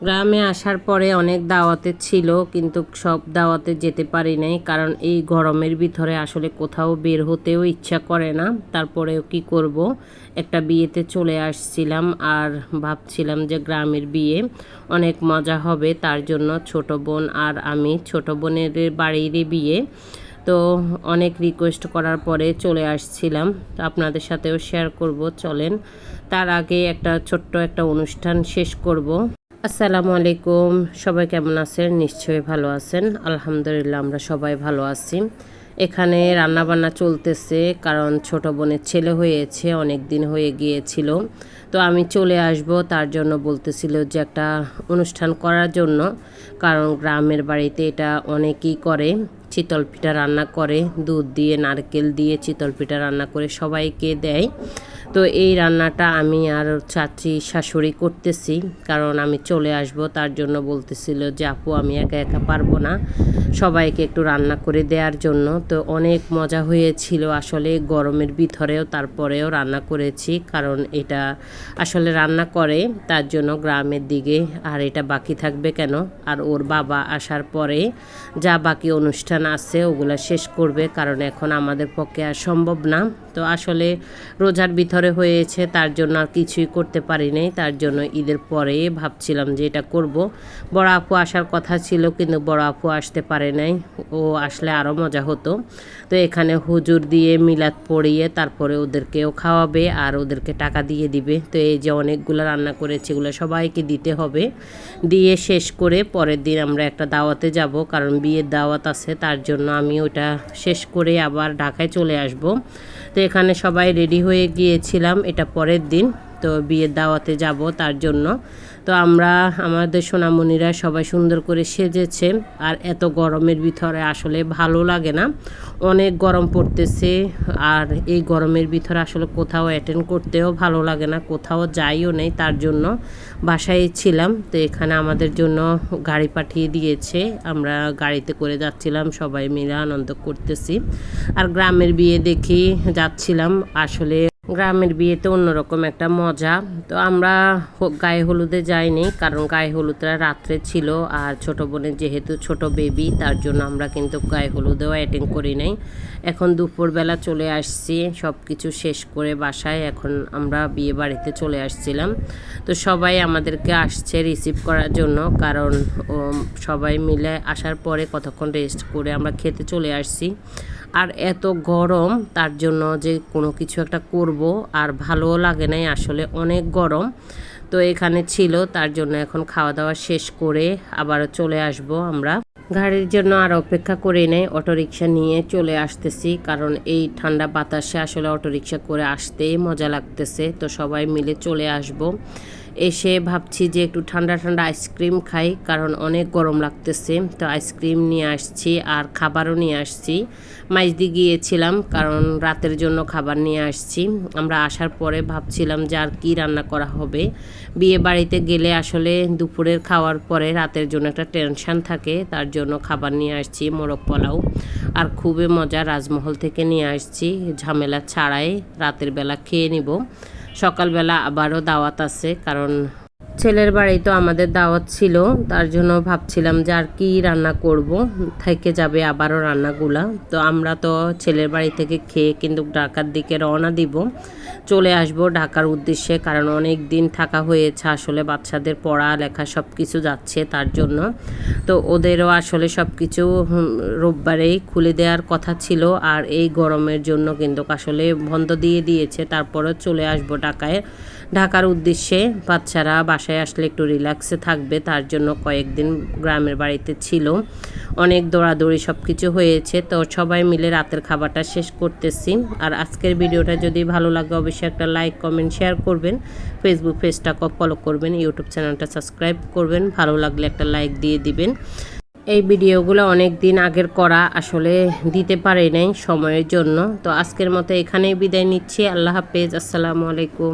গ্রামে আসার পরে অনেক দাওয়াতে ছিল, কিন্তু সব দাওয়াতে যেতে পারি নাই, কারণ এই গরমের ভিতরে আসলে কোথাও বের হতেও ইচ্ছা করে না। তারপরেও কি করব, একটা বিয়েতে চলে আসছিলাম আর ভাবছিলাম যে গ্রামের বিয়ে অনেক মজা হবে, তার জন্য ছোট বোন আর আমি, ছোট বোনের বাড়িরই বিয়ে, তো অনেক রিকোয়েস্ট করার পরে চলে আসছিলাম। তো আপনাদের সাথেও শেয়ার করব, চলেন। তার আগে একটা ছোট্ট একটা অনুষ্ঠান শেষ করব। আসসালামু আলাইকুম, সবাই কেমন আছেন? নিশ্চয়ই ভালো আছেন। আলহামদুলিল্লাহ, আমরা সবাই ভালো আছি। এখানে রান্না বান্না চলতেছে, কারণ ছোট বোনের ছেলে হয়েছে, অনেক দিন হয়ে গিয়েছিল। তো আমি চলে আসব, তার জন্য বলতেছিল যে একটা অনুষ্ঠান করার জন্য, কারণ গ্রামের বাড়িতে এটা অনেকেই করে। চিতল পিঠা রান্না করে, দুধ দিয়ে নারকেল দিয়ে চিতল পিঠা রান্না করে সবাইকে দেয়। তো এই রান্নাটা আমি আর চাচি শাশুড়ি করতেছি, কারণ আমি চলে আসব, তার জন্য বলতেছিল যে আপু আমি একা একা পারবো না, সবাইকে একটু রান্না করে দেওয়ার জন্য। তো অনেক মজা হয়েছিল আসলে গরমের ভিতরেও, তারপরেও রান্না করেছি, কারণ এটা আসলে রান্না করে তার জন্য গ্রামের দিকে, আর এটা বাকি থাকবে কেন। আর ওর বাবা আসার পরে যা বাকি অনুষ্ঠান আছে ওগুলা শেষ করবে, কারণ এখন আমাদের পক্ষে আর সম্ভব না। তো আসলে রোজার ভিতরে হয়েছে, তার জন্য আর কিছুই করতে পারি নাই, তার জন্য ঈদের পরে ভাবছিলাম যে এটা করব। বড় আপু আসার কথা ছিল, কিন্তু বড় আপু আসতে পারে নাই, ও আসলে আরও মজা হতো। তো এখানে হুজুর দিয়ে মিলাদ পড়িয়ে তারপরে ওদেরকেও খাওয়াবে আর ওদেরকে টাকা দিয়ে দিবে। তো এই যে অনেকগুলো রান্না করেছে, এগুলো সবাইকে দিতে হবে। দিয়ে শেষ করে পরের দিন আমরা একটা দাওয়াতে যাব, কারণ বিয়ের দাওয়াত আছে, তার জন্য আমি ওটা শেষ করে আবার ঢাকায় চলে আসব। তো এখানে সবাই রেডি হয়ে গিয়েছিলাম, এটা পরের দিন, তো বিয়ের দাওয়াতে যাব তার জন্য। তো আমরা আমাদের সোনামণিরা সবাই সুন্দর করে সেজেছে, আর এত গরমের ভিতরে আসলে ভালো লাগে না, অনেক গরম পড়তেছে। আর এই গরমের ভিতরে আসলে কোথাও অ্যাটেন্ড করতেও ভালো লাগে না, কোথাও যাইও নেই, তার জন্য বাসায় ছিলাম। তো এখানে আমাদের জন্য গাড়ি পাঠিয়ে দিয়েছে, আমরা গাড়িতে করে যাচ্ছিলাম, সবাই মিলে আনন্দ করতেছি। আর গ্রামের বিয়ে দেখি যাচ্ছিলাম, আসলে গ্রামের বিয়েতে অন্যরকম একটা মজা। তো আমরা গায়ে হলুদে যাইনি, কারণ গায়ে হলুদটা রাত্রে ছিল, আর ছোট বোনের যেহেতু ছোট বেবি, তার জন্য আমরা কিন্তু গায়ে হলুদেও অ্যাটেন্ড করি নাই। এখন দুপুরবেলা চলে আসছি, সব কিছু শেষ করে বাসায়, এখন আমরা বিয়ে বাড়িতে চলে আসছিলাম। তো সবাই আমাদেরকে আসছে রিসিভ করার জন্য, কারণ সবাই মিলে আসার পরে কতক্ষণ রেস্ট করে আমরা খেতে চলে আসছি। আর এত গরম, তার জন্য যে কোনো কিছু একটা করব আর ভালোও লাগে নাই, আসলে অনেক গরম। তো এখানে ছিল, তার জন্য এখন খাওয়া দাওয়া শেষ করে আবার চলে আসব আমরা। গাড়ির জন্য আর অপেক্ষা করে নেই, অটোরিকশা নিয়ে চলে আসতেছি, কারণ এই ঠান্ডা বাতাসে আসলে অটোরিকশা করে আসতেই মজা লাগতেছে। তো সবাই মিলে চলে আসব। এসে ভাবছি যে একটু ঠান্ডা ঠান্ডা আইসক্রিম খাই, কারণ অনেক গরম লাগতেছে। তো আইসক্রিম নিয়ে আসছি আর খাবারও নিয়ে আসছি। মাইজদি গিয়েছিলাম, কারণ রাতের জন্য খাবার নিয়ে আসছি। আমরা আসার পরে ভাবছিলাম যে আর কী রান্না করা হবে। বিয়ে বাড়িতে গেলে আসলে দুপুরের খাওয়ার পরে রাতের জন্য একটা টেনশন থাকে, তার জন্য খাবার নিয়ে আসছি মোরগ পোলাও, আর খুবই মজা, রাজমহল থেকে নিয়ে আসছি, ঝামেলা ছাড়াই রাতের বেলা খেয়ে নিব। সকালবেলা আবারও দাওয়াত আছে, কারণ ছেলের বাড়ি তো আমাদের দাওয়াত ছিল, তার জন্য ভাবছিলাম যে আর কি রান্না করব, থেকে যাবে আবারও রান্নাগুলা। তো আমরা তো ছেলের বাড়ি থেকে খেয়ে কিন্তু ঢাকার দিকে রওনা দিব, চলে আসব ঢাকার উদ্দেশ্যে, কারণ অনেক দিন থাকা হয়েছে, আসলে বাচ্চাদের পড়া লেখা সব কিছু যাচ্ছে, তার জন্য। তো ওদেরও আসলে সব কিছু রোববারেই খুলে দেওয়ার কথা ছিল, আর এই গরমের জন্য কিন্তু আসলে বন্ধ দিয়ে দিয়েছে। তারপরও চলে আসব ঢাকার উদ্দেশ্যে। বাচ্চারা বাসায় আসলে একটু রিল্যাক্সে থাকবে, তার জন্য কয়েকদিন গ্রামের বাড়িতে ছিল, অনেক দৌড়াদৌড়ি সব কিছু হয়েছে। তো সবাই মিলে রাতের খাবারটা শেষ করতেছি। আর আজকের ভিডিওটা যদি ভালো লাগে অবশ্যই একটা লাইক কমেন্ট শেয়ার করবেন, ফেসবুক পেজটাকে ফলো করবেন, ইউটিউব চ্যানেলটা সাবস্ক্রাইব করবেন, ভালো লাগলে একটা লাইক দিয়ে দিবেন। এই ভিডিওগুলো অনেক দিন আগের করা, আসলে দিতে পারি নাই সময়ের জন্য। তো আজকের মতো এখানেই বিদায় নিচ্ছি, আল্লাহ হাফেজ, আসসালামু আলাইকুম।